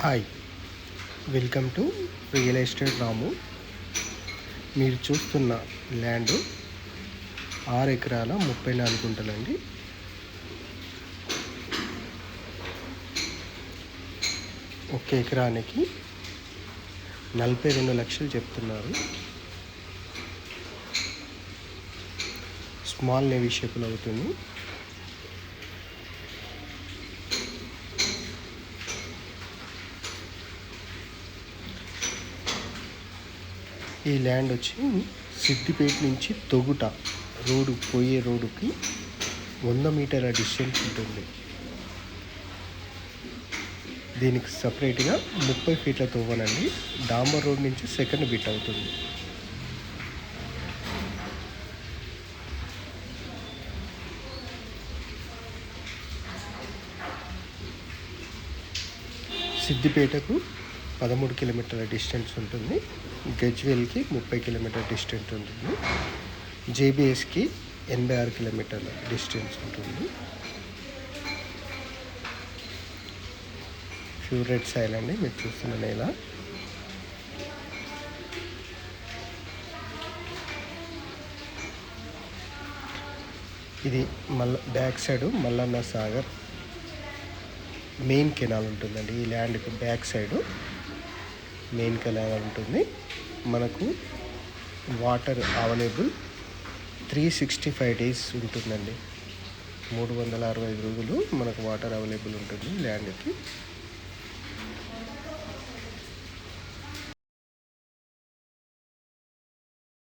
Hi, welcome to real estate Ramu. మీరు చూస్తున్న land 6 ఎకరాల 34 గుంటలండి. ఒక ఎకరానికి 42 లక్షలు చెప్తున్నారు. స్మాల్ నెగోషియబుల్ అవుతుంది. ఈ ల్యాండ్ వచ్చి సిద్దిపేట నుంచి తొగుట పోయే రోడ్డుకి 100 మీటర్ల డిస్టెన్స్ ఉంటుంది. దీనికి సపరేట్గా 30 ఫీట్ల తవ్వనండి. డాంబర్ రోడ్ నుంచి సెకండ్ బిట్ అవుతుంది. సిద్దిపేటకు 13 కిలోమీటర్ల డిస్టెన్స్ ఉంటుంది. గజ్వేల్కి 30 కిలోమీటర్ల డిస్టెన్స్ ఉంటుంది. జేబీఎస్కి 86 కిలోమీటర్ల డిస్టెన్స్ ఉంటుంది. ప్యూర్ రెడ్ సాయిల్ అండి. మీరు చూస్తున్న నేల ఇది. Back side Mallanna Sagar main canal ఉంటుందండి. ఈ ల్యాండ్కి బ్యాక్ సైడ్ మెయిన్ కెనాల్ ఉంటుంది. మనకు వాటర్ అవైలబుల్ 365 డేస్ ఉంటుందండి. 365 రోజులు మనకు వాటర్ అవైలబుల్ ఉంటుంది ల్యాండ్కి.